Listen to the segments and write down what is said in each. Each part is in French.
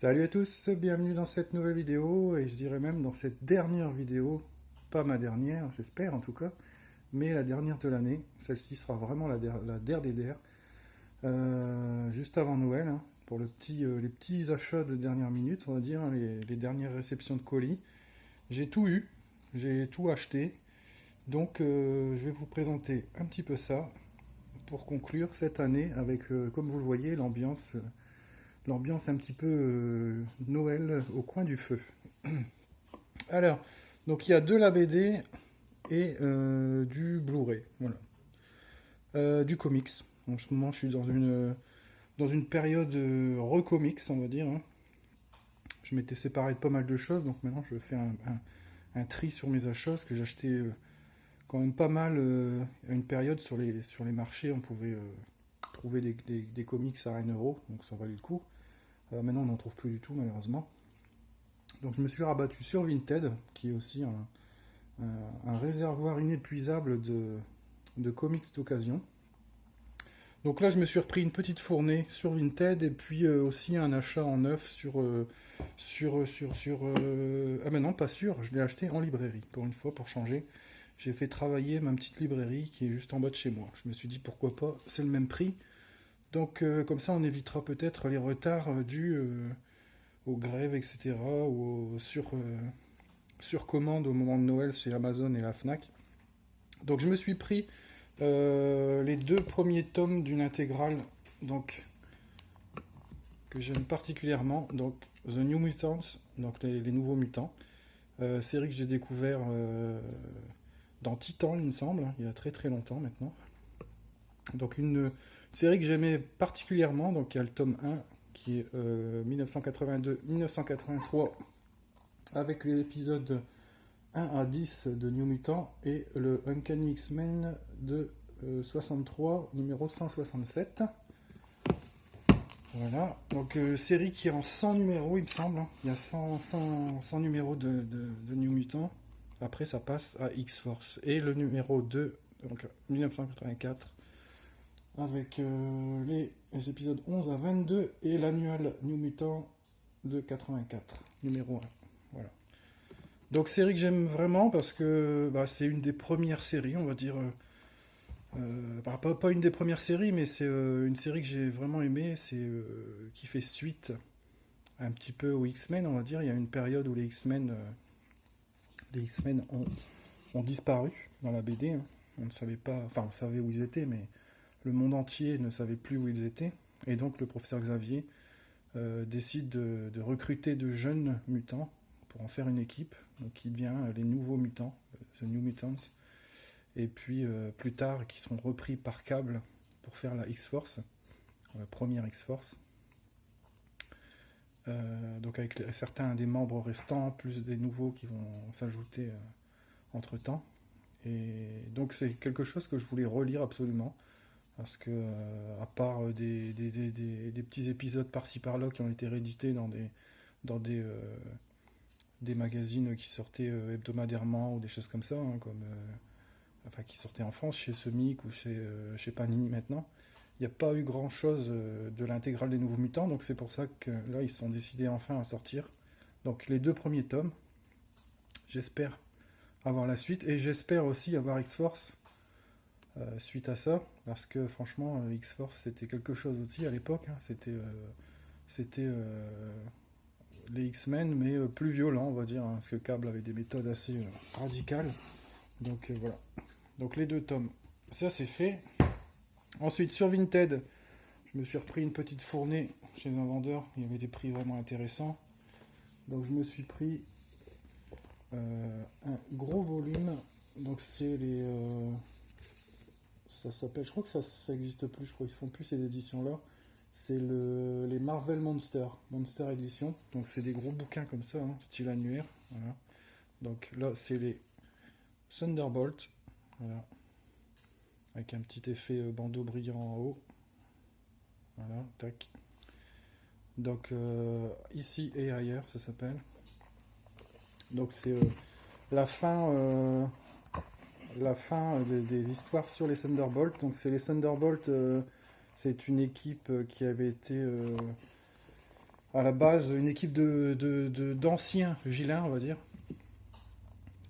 Salut à tous, bienvenue dans cette nouvelle vidéo, et je dirais même dans cette dernière vidéo, pas ma dernière, j'espère en tout cas, mais la dernière de l'année. Celle-ci sera vraiment la der des der, juste avant Noël, hein, pour les petits achats de dernière minute, on va dire, hein, les dernières réceptions de colis. J'ai tout eu, j'ai tout acheté, donc je vais vous présenter un petit peu ça pour conclure cette année avec, comme vous le voyez, l'ambiance un petit peu Noël au coin du feu. Alors, donc il y a de la BD et du Blu-ray, voilà. Du comics. En ce moment, je suis dans une période recomics, on va dire, hein. Je m'étais séparé de pas mal de choses, donc maintenant je fais un tri sur mes achats, parce que j'ai acheté quand même pas mal à une période sur les marchés, on pouvait trouver des comics à 1 euro, donc ça valait le coup. Maintenant, on n'en trouve plus du tout, malheureusement. Donc, je me suis rabattu sur Vinted, qui est aussi un réservoir inépuisable de comics d'occasion. Donc là, je me suis repris une petite fournée sur Vinted et puis aussi un achat en neuf Ah mais non, pas sûr, je l'ai acheté en librairie, pour une fois, pour changer. J'ai fait travailler ma petite librairie qui est juste en bas de chez moi. Je me suis dit, pourquoi pas, c'est le même prix. Donc comme ça, on évitera peut-être les retards dus aux grèves, etc., ou sur commande au moment de Noël chez Amazon et la Fnac. Donc je me suis pris les deux premiers tomes d'une intégrale, donc que j'aime particulièrement, donc The New Mutants, donc les nouveaux mutants, série que j'ai découvert dans Titan, il me semble, il y a très très longtemps maintenant. Donc une série que j'aimais particulièrement, donc il y a le tome 1 qui est 1982-1983 avec les épisodes 1 à 10 de New Mutant et le Uncanny X-Men de 63, numéro 167. Voilà, donc série qui est en 100 numéros, il me semble, hein. Il y a 100 numéros de New Mutant. Après, ça passe à X-Force. Et le numéro 2, donc 1984, avec les épisodes 11 à 22 et l'annual New Mutant de 84, numéro 1. Voilà. Donc série que j'aime vraiment parce que bah, c'est une des premières séries, on va dire. Pas une des premières séries, mais c'est une série que j'ai vraiment aimée, qui fait suite un petit peu aux X-Men, on va dire. Il y a une période où les X-Men ont disparu dans la BD, hein. On ne savait pas, enfin on savait où ils étaient, mais le monde entier ne savait plus où ils étaient. Et donc le professeur Xavier décide de recruter de jeunes mutants pour en faire une équipe, donc qui devient les nouveaux mutants, The New Mutants, et puis plus tard qui seront repris par Cable pour faire la X-Force, la première X-Force. Donc avec certains des membres restants, plus des nouveaux qui vont s'ajouter entre-temps. Et donc c'est quelque chose que je voulais relire absolument, parce que à part des petits épisodes par-ci par-là qui ont été réédités dans des magazines qui sortaient hebdomadairement ou des choses comme ça, hein, enfin qui sortaient en France chez Semic ou chez Panini maintenant. Il n'y a pas eu grand chose de l'intégrale des Nouveaux Mutants, donc c'est pour ça que là ils se sont décidés enfin à sortir. Donc les deux premiers tomes, j'espère avoir la suite et j'espère aussi avoir X-Force suite à ça, parce que franchement X-Force c'était quelque chose aussi à l'époque, hein. C'était les X-Men, mais plus violent, on va dire, hein, parce que Cable avait des méthodes assez radicales. Donc voilà. Donc les deux tomes, ça c'est fait. Ensuite sur Vinted, je me suis repris une petite fournée chez un vendeur. Il y avait des prix vraiment intéressants. Donc je me suis pris un gros volume. Donc c'est ça s'appelle, je crois que ça existe plus. Je crois qu'ils font plus ces éditions-là. C'est les Marvel Monster Edition. Donc c'est des gros bouquins comme ça, hein, style annuaire. Voilà. Donc là c'est les Thunderbolt. Voilà. Avec un petit effet bandeau brillant en haut. Voilà, tac. Donc ici et ailleurs, ça s'appelle. Donc c'est la fin, des histoires sur les Thunderbolts. Donc c'est les Thunderbolts, c'est une équipe qui avait été à la base une équipe d'anciens vilains, on va dire,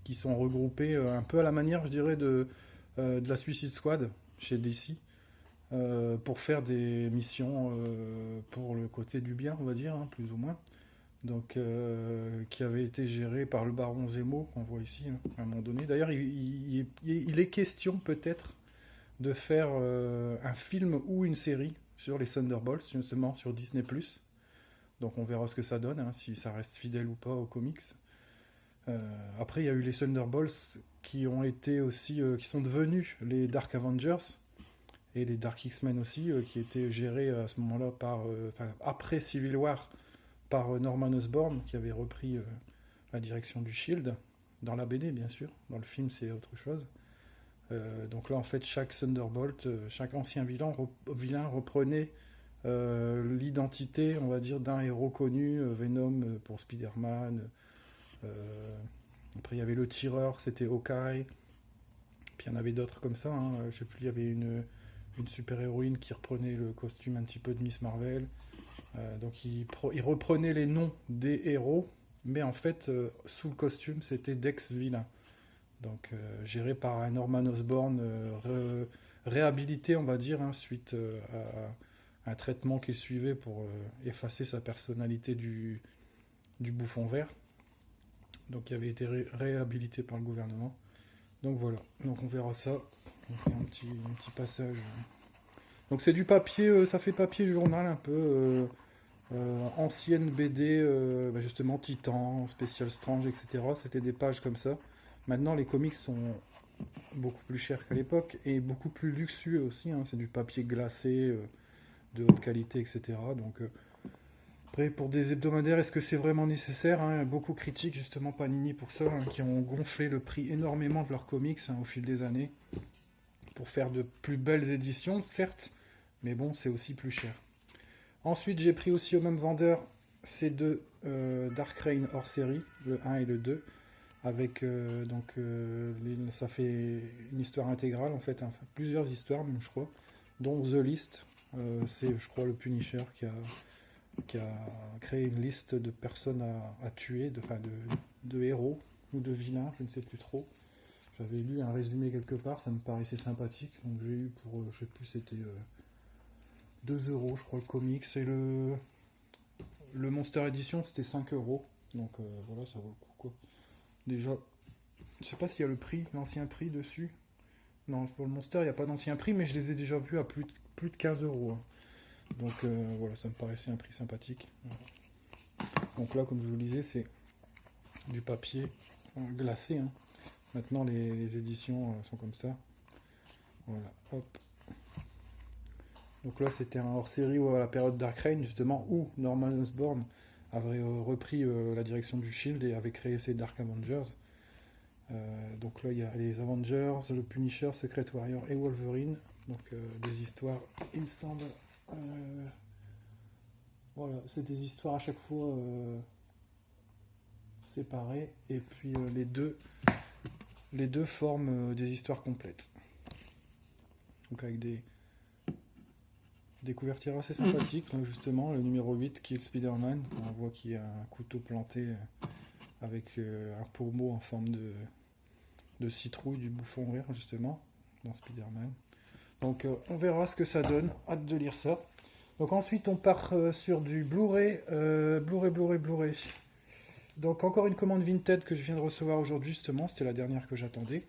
qui sont regroupés un peu à la manière, je dirais, de la Suicide Squad chez DC, pour faire des missions pour le côté du bien, on va dire, hein, plus ou moins. Donc, qui avait été géré par le baron Zemo, qu'on voit ici, hein, à un moment donné. D'ailleurs, il est question peut-être de faire un film ou une série sur les Thunderbolts, justement sur Disney+. Donc on verra ce que ça donne, hein, si ça reste fidèle ou pas aux comics. Après, il y a eu les Thunderbolts qui ont été aussi, qui sont devenus les Dark Avengers et les Dark X-Men aussi, qui étaient gérés à ce moment-là par, après Civil War, par Norman Osborn, qui avait repris la direction du Shield, dans la BD bien sûr, dans le film c'est autre chose. Donc là en fait chaque Thunderbolt, chaque ancien vilain reprenait l'identité, on va dire, d'un héros connu, Venom pour Spider-Man, après il y avait le tireur, c'était Hawkeye, puis il y en avait d'autres comme ça, hein. Je sais plus, il y avait une super-héroïne qui reprenait le costume un petit peu de Miss Marvel. Donc il reprenait les noms des héros, mais en fait, sous le costume, c'était d'ex-vilains. Donc géré par un Norman Osborn réhabilité, on va dire, hein, suite à un traitement qu'il suivait pour effacer sa personnalité du bouffon vert. Donc il avait été réhabilité par le gouvernement. Donc voilà, donc on verra ça. On fait un petit passage. Donc c'est du papier, ça fait papier journal un peu. Ancienne BD, justement Titan, Special Strange, etc. C'était des pages comme ça. Maintenant, les comics sont beaucoup plus chers qu'à l'époque et beaucoup plus luxueux aussi, hein. C'est du papier glacé, de haute qualité, etc. Donc, après, pour des hebdomadaires, est-ce que c'est vraiment nécessaire, hein? Beaucoup critiquent justement Panini pour ça, hein, qui ont gonflé le prix énormément de leurs comics, hein, au fil des années, pour faire de plus belles éditions, certes, mais bon, c'est aussi plus cher. Ensuite, j'ai pris aussi au même vendeur ces deux Dark Reign hors série, le 1 et le 2, avec ça fait une histoire intégrale en fait, hein, plusieurs histoires même je crois, dont The List. C'est je crois le Punisher qui a créé une liste de personnes à tuer, de héros ou de vilains, je ne sais plus trop. J'avais lu un résumé quelque part, ça me paraissait sympathique, donc j'ai eu pour, je sais plus, c'était 2 € je crois le comics, et le Monster Edition c'était 5 €, donc voilà, ça vaut le coup quoi. Déjà, je sais pas s'il y a le prix, l'ancien prix dessus. Non, pour le Monster, il n'y a pas d'ancien prix, mais je les ai déjà vus à plus de 15 €, hein. Donc voilà, ça me paraissait un prix sympathique. Donc là, comme je vous le disais, c'est du papier glacé, hein. Maintenant, les éditions sont comme ça. Voilà, hop. Donc là, c'était un hors-série à la période Dark Reign, justement, où Norman Osborn avait repris la direction du Shield et avait créé ses Dark Avengers. Donc là, il y a les Avengers, le Punisher, Secret Warrior et Wolverine. Donc des histoires, il me semble. Voilà, c'est des histoires à chaque fois séparées. Et puis les deux forment des histoires complètes. Donc avec des couvertures assez sympathiques. Là, justement, le numéro 8, Kill Spider-Man. On voit qu'il y a un couteau planté avec un pommeau en forme de citrouille du bouffon vert, justement, dans Spider-Man. Donc on verra ce que ça donne. Hâte de lire ça. Donc ensuite on part sur du Blu-ray. Blu-ray. Donc encore une commande Vinted que je viens de recevoir aujourd'hui, justement. C'était la dernière que j'attendais.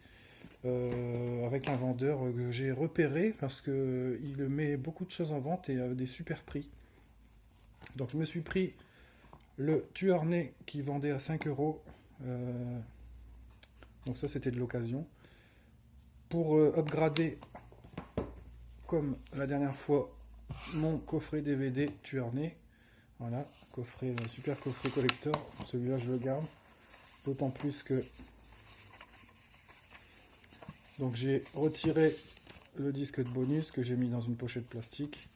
Avec un vendeur que j'ai repéré parce qu'il met beaucoup de choses en vente et à des super prix. Donc je me suis pris le Tueur-Né qui vendait à 5 €. Donc ça c'était de l'occasion. Pour upgrader, comme la dernière fois, mon coffret DVD Tueur-Né. Voilà, coffret, super coffret collector. Celui-là je le garde. D'autant plus que... Donc j'ai retiré le disque de bonus que j'ai mis dans une pochette plastique.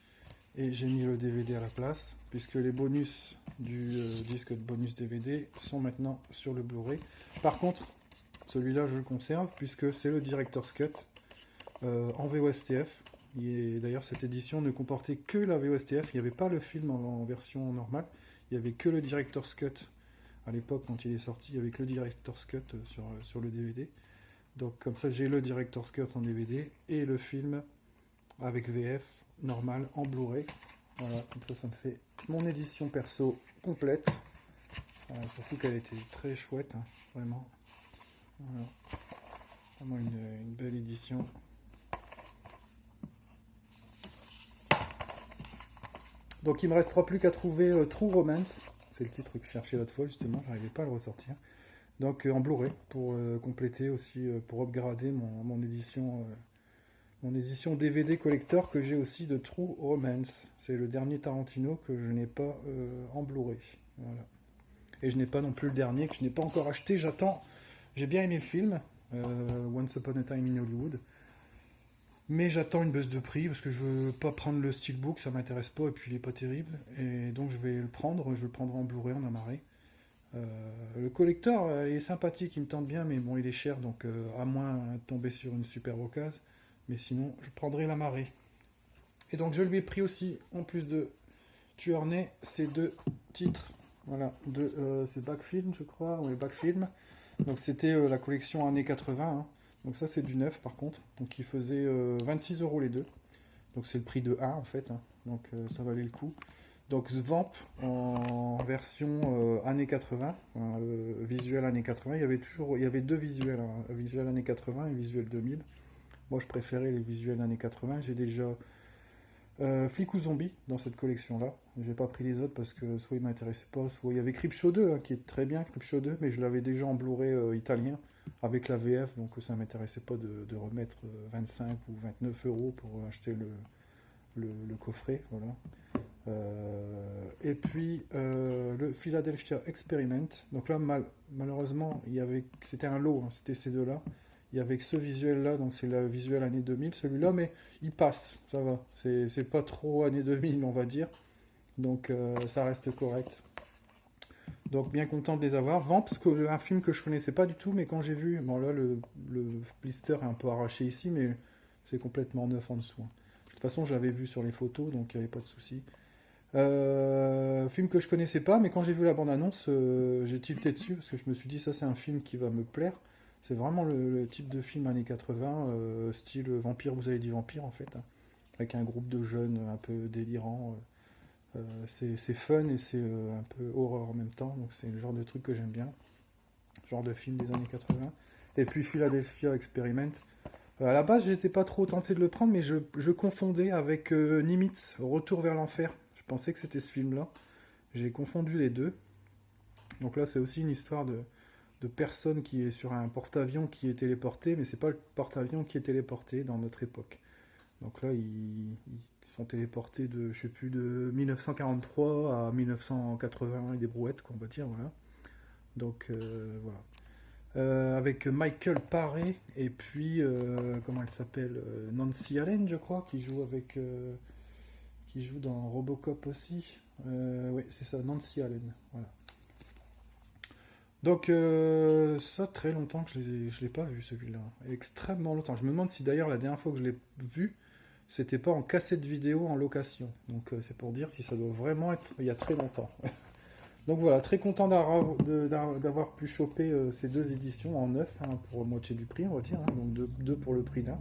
Et j'ai mis le DVD à la place, puisque les bonus du disque de bonus DVD sont maintenant sur le Blu-ray. Par contre, celui-là je le conserve, puisque c'est le Director's Cut en VOSTF. D'ailleurs, cette édition ne comportait que la VOSTF, il n'y avait pas le film en version normale, Il n'y avait que le Director's Cut. À l'époque, quand il est sorti, il n'y avait que le Director's Cut sur le DVD. Donc comme ça, j'ai le Director's Cut en DVD et le film avec VF normal en Blu-ray. Voilà, comme ça me fait mon édition perso complète. Surtout qu'elle était très chouette, hein, vraiment. Voilà. Vraiment une belle édition. Donc il me restera plus qu'à trouver True Romance. C'est le titre que je cherchais l'autre fois, justement, j'arrivais pas à le ressortir. Donc en Blu-ray, pour compléter aussi, pour upgrader mon édition DVD collector que j'ai aussi de True Romance. C'est le dernier Tarantino que je n'ai pas en Blu-ray. Voilà. Et je n'ai pas non plus le dernier que je n'ai pas encore acheté. J'attends. J'ai bien aimé le film, Once Upon a Time in Hollywood. Mais j'attends une baisse de prix parce que je veux pas prendre le steelbook, ça m'intéresse pas et puis il est pas terrible. Et donc je vais le prendre, je le prendrai en Blu-ray, en amarré. Le collector il est sympathique, il me tente bien, mais bon il est cher donc à moins de tomber sur une super occasion. Mais sinon je prendrai l'amarré. Et donc je lui ai pris aussi, en plus de Tueur Né, ces deux titres. Voilà, c'est Backfilm je crois, oui Backfilm. Donc c'était la collection années 80. Hein. Donc ça c'est du neuf par contre. Donc il faisait 26 € les deux. Donc c'est le prix de 1 en fait. Hein. Donc ça valait le coup. Donc Svamp en version années 80, visuel années 80. Il y avait deux visuels, hein, visuel années 80 et visuel 2000. Moi je préférais les visuels années 80. J'ai déjà Flic ou Zombie dans cette collection-là. J'ai pas pris les autres parce que soit ils m'intéressaient pas, soit il y avait Creepshow 2 hein, qui est très bien, Creepshow 2, mais je l'avais déjà en Blu-ray italien avec la VF, donc ça m'intéressait pas de remettre 25 ou 29 € pour acheter le coffret. Voilà. Et puis le Philadelphia Experiment. Donc là, malheureusement, c'était un lot, hein, c'était ces deux-là. Il y avait que ce visuel-là, donc c'est le visuel année 2000, celui-là, mais il passe, ça va. C'est pas trop année 2000, on va dire. Donc ça reste correct. Donc bien content de les avoir. Vamp, un film que je connaissais pas du tout, mais quand j'ai vu, bon là le blister est un peu arraché ici, mais c'est complètement neuf en dessous. Hein. De toute façon, je l'avais vu sur les photos, donc il n'y avait pas de souci. Film que je connaissais pas, mais quand j'ai vu la bande-annonce, j'ai tilté dessus parce que je me suis dit ça c'est un film qui va me plaire. C'est vraiment le type de film années 80, style Vampire, vous avez dit Vampire en fait, hein, avec un groupe de jeunes un peu délirants. C'est fun et c'est un peu horreur en même temps, donc c'est le genre de truc que j'aime bien, genre de film des années 80. Et puis Philadelphia Experiment. À la base, j'étais pas trop tenté de le prendre, mais je confondais avec Nimitz, Retour vers l'enfer. Je pensais que c'était ce film-là. J'ai confondu les deux. Donc là, c'est aussi une histoire de personne qui est sur un porte-avions qui est téléporté, mais c'est pas le porte-avions qui est téléporté dans notre époque. Donc là, ils sont téléportés de, je sais plus, de 1943 à 1980 et des brouettes, quoi, on va dire, voilà. Donc voilà. Avec Michael Paré et puis comment elle s'appelle, Nancy Allen, je crois, qui joue dans Robocop aussi. Oui, c'est ça, Nancy Allen. Voilà. Donc ça très longtemps que je l'ai pas vu celui-là, extrêmement longtemps. Je me demande si d'ailleurs la dernière fois que je l'ai vu, c'était pas en cassette vidéo en location. Donc c'est pour dire si ça doit vraiment être il y a très longtemps. Donc voilà, très content d'avoir pu choper ces deux éditions en neuf, hein, pour moitié du prix, on va dire, hein, donc deux pour le prix d'un.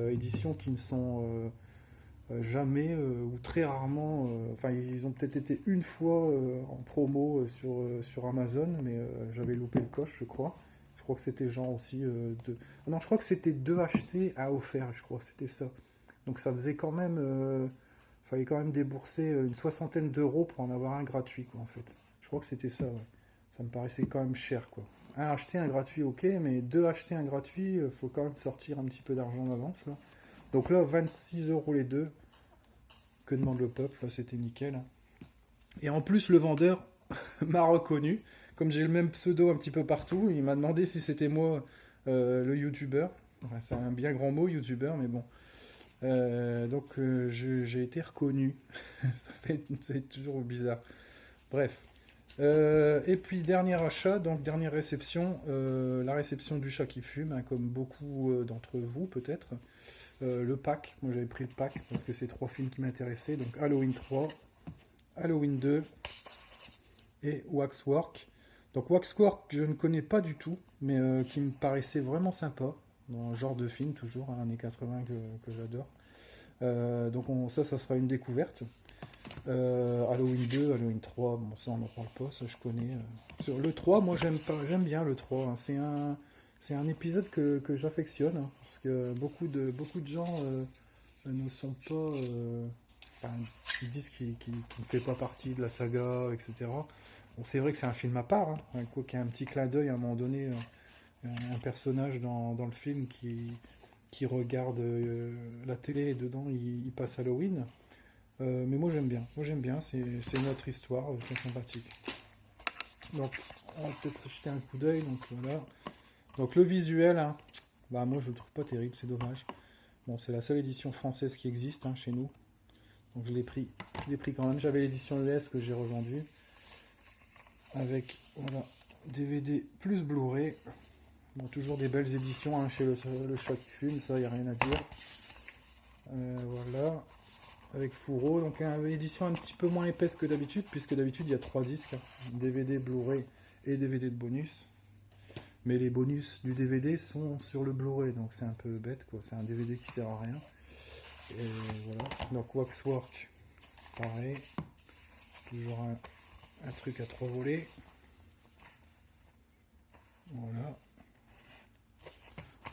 Éditions qui ne sont jamais ou très rarement, enfin ils ont peut-être été une fois en promo sur Amazon, mais j'avais loupé le coche, je crois. Je crois que c'était genre aussi deux. Ah non, je crois que c'était deux achetés à offert, je crois, c'était ça. Donc ça faisait quand même. Fallait quand même débourser une soixantaine d'euros pour en avoir un gratuit, quoi, en fait. Je crois que c'était ça, ouais. Ça me paraissait quand même cher, quoi. Un acheté, un gratuit, ok, mais deux acheter, un gratuit, faut quand même sortir un petit peu d'argent d'avance, là. Donc là, 26 € les deux. Que demande le peuple? Là, c'était nickel. Hein. Et en plus, le vendeur m'a reconnu. Comme j'ai le même pseudo un petit peu partout, il m'a demandé si c'était moi le youtubeur. Enfin, c'est un bien grand mot, youtubeur, mais bon. Donc j'ai été reconnu. C'est toujours bizarre. Bref. Et puis dernier achat, donc dernière réception, la réception du chat qui fume, hein, comme beaucoup d'entre vous peut-être. Le pack, moi j'avais pris le pack parce que c'est trois films qui m'intéressaient. Donc Halloween 3, Halloween 2 et Waxwork. Donc Waxwork, je ne connais pas du tout, mais qui me paraissait vraiment sympa, dans le genre de film, toujours, hein, années 80 que j'adore. Ça sera une découverte. Halloween 2, Halloween 3, bon ça on n'en parle pas, ça je connais. Sur le 3, moi j'aime bien le 3, hein. C'est un épisode que j'affectionne, hein, parce que beaucoup de gens ne sont pas... enfin, ils disent qu'il ne fait pas partie de la saga, etc. Bon, c'est vrai que c'est un film à part, hein, quoi qu'il y a un petit clin d'œil à un moment donné, un personnage dans le film qui regarde la télé et dedans il passe Halloween. Mais moi j'aime bien, c'est une autre histoire, c'est sympathique. Donc on va peut-être se jeter un coup d'œil, donc voilà. Donc le visuel, hein, bah moi je le trouve pas terrible, c'est dommage. Bon, c'est la seule édition française qui existe, hein, chez nous. Donc je l'ai pris quand même. J'avais l'édition US que j'ai revendue. Avec voilà, DVD plus Blu-ray. Bon, toujours des belles éditions, hein, chez le Chat qui fume, ça y a rien à dire. Voilà. Avec fourreau, donc une édition un petit peu moins épaisse que d'habitude, puisque d'habitude il y a 3 disques, hein, DVD, Blu-ray et DVD de bonus. Mais les bonus du DVD sont sur le Blu-ray, donc c'est un peu bête, quoi. C'est un DVD qui sert à rien. Et voilà. Donc Waxwork, pareil. Toujours un truc à 3 volets. Voilà.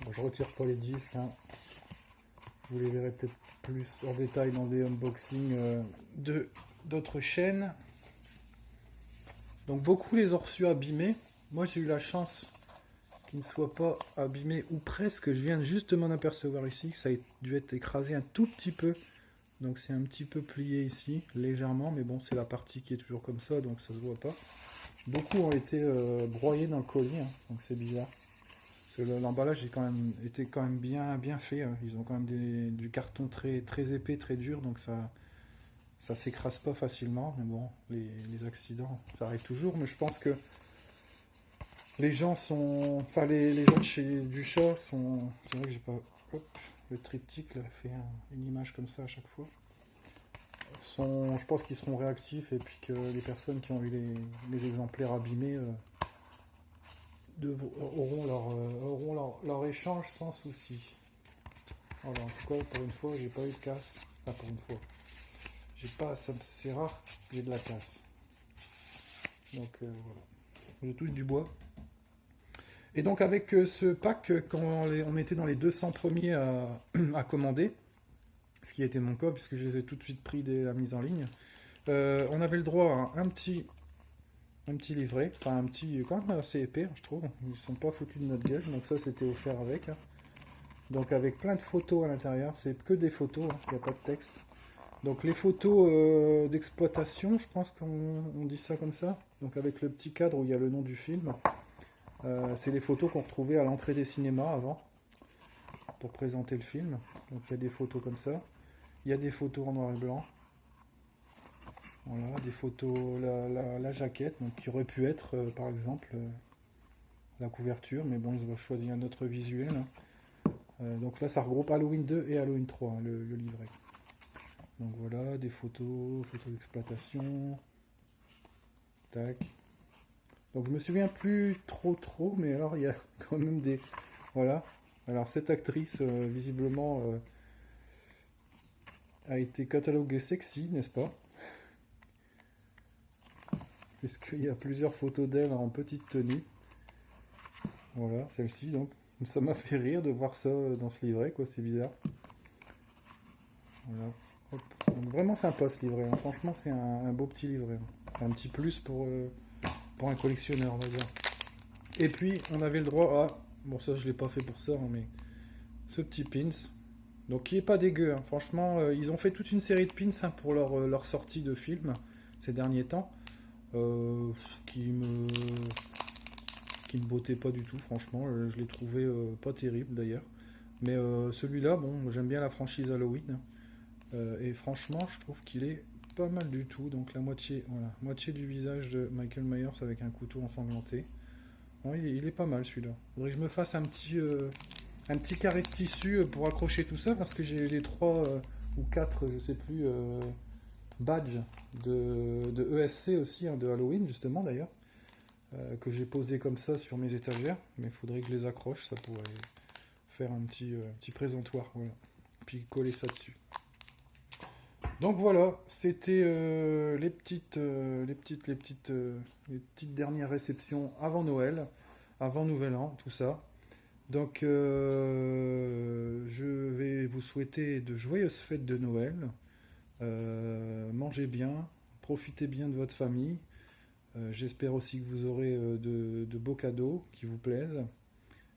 Bon, je retire pas les disques, hein. Vous les verrez peut-être plus en détail dans des unboxings d'autres chaînes. Donc beaucoup les ont reçus abîmés. Moi j'ai eu la chance qu'ils ne soient pas abîmés ou presque. Je viens juste de m'en apercevoir ici que ça a dû être écrasé un tout petit peu. Donc c'est un petit peu plié ici, légèrement, mais bon c'est la partie qui est toujours comme ça, donc ça se voit pas. Beaucoup ont été broyés dans le colis, hein, donc c'est bizarre. L'emballage était quand même bien fait, hein. Ils ont quand même du carton très épais, très dur, donc ça s'écrase pas facilement. Mais bon, les accidents, ça arrive toujours. Mais je pense que les gens sont... Enfin, les gens de chez Duchat sont... C'est vrai que j'ai pas... Hop, le triptyque là, fait une image comme ça à chaque fois. Je pense qu'ils seront réactifs et puis que les personnes qui ont eu les exemplaires abîmés... auront leur échange sans souci. Voilà, en tout cas, pour une fois, j'ai pas eu de casse. Enfin, pour une fois. J'ai pas, c'est rare que j'ai de la casse. Donc, voilà. Je touche du bois. Et donc, avec ce pack, quand on était dans les 200 premiers à commander, ce qui était mon cas, puisque je les ai tout de suite pris dès la mise en ligne, on avait le droit à un petit livret, enfin un petit, quand même assez épais, je trouve. Ils sont pas foutus de notre gueule, donc ça c'était offert avec, hein. Donc avec plein de photos à l'intérieur, c'est que des photos, hein, il n'y a pas de texte. Donc les photos d'exploitation, je pense qu'on dit ça comme ça. Donc avec le petit cadre où il y a le nom du film. C'est les photos qu'on retrouvait à l'entrée des cinémas avant, pour présenter le film. Donc il y a des photos comme ça. Il y a des photos en noir et blanc. Voilà, des photos, la jaquette, donc qui aurait pu être, par exemple, la couverture, mais bon, ils ont choisi un autre visuel, hein. Donc là, ça regroupe Halloween 2 et Halloween 3, hein, le livret. Donc voilà, des photos d'exploitation. Tac. Donc je me souviens plus trop, mais alors il y a quand même des... Voilà. Alors cette actrice, visiblement, a été cataloguée sexy, n'est-ce pas? Puisqu'il y a plusieurs photos d'elle en petite tenue. Voilà, celle-ci, donc. Ça m'a fait rire de voir ça dans ce livret, quoi, c'est bizarre. Voilà. Hop. Donc, vraiment sympa ce livret, hein. Franchement, c'est un beau petit livret, hein. Un petit plus pour un collectionneur, on va dire. Et puis, on avait le droit à... Bon, ça, je l'ai pas fait pour ça, hein, mais... Ce petit pins. Donc, qui est pas dégueu, hein. Franchement, ils ont fait toute une série de pins, hein, pour leur sortie de film ces derniers temps. Qui me bottait pas du tout, franchement. Je l'ai trouvé pas terrible d'ailleurs. Mais celui-là, bon, j'aime bien la franchise Halloween. Et franchement, je trouve qu'il est pas mal du tout. Donc la moitié, voilà, moitié du visage de Michael Myers avec un couteau ensanglanté. Bon, il est pas mal celui-là. Faudrait que je me fasse un petit carré de tissu pour accrocher tout ça, parce que j'ai les 3 ou 4, je sais plus, badge de ESC aussi, hein, de Halloween justement d'ailleurs, que j'ai posé comme ça sur mes étagères, mais il faudrait que je les accroche, ça pourrait faire un petit présentoir, voilà. Puis coller ça dessus. Donc voilà, c'était les petites dernières réceptions avant Noël, avant Nouvel An, tout ça. Donc je vais vous souhaiter de joyeuses fêtes de Noël. Mangez bien, profitez bien de votre famille. J'espère aussi que vous aurez de beaux cadeaux qui vous plaisent.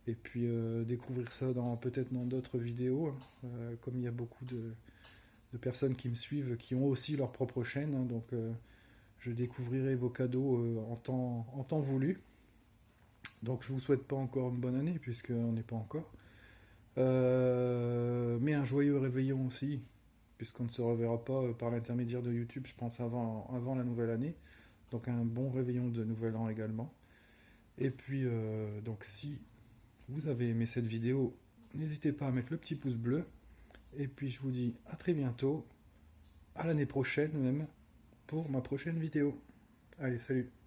Et puis découvrir ça peut-être dans d'autres vidéos, comme il y a beaucoup de personnes qui me suivent qui ont aussi leur propre chaîne, hein, donc je découvrirai vos cadeaux en temps voulu. Donc je vous souhaite pas encore une bonne année puisqu'on n'est pas encore. Mais un joyeux réveillon aussi, puisqu'on ne se reverra pas par l'intermédiaire de YouTube, je pense, avant la nouvelle année. Donc un bon réveillon de nouvel an également. Et puis, donc si vous avez aimé cette vidéo, n'hésitez pas à mettre le petit pouce bleu. Et puis je vous dis à très bientôt, à l'année prochaine même, pour ma prochaine vidéo. Allez, salut!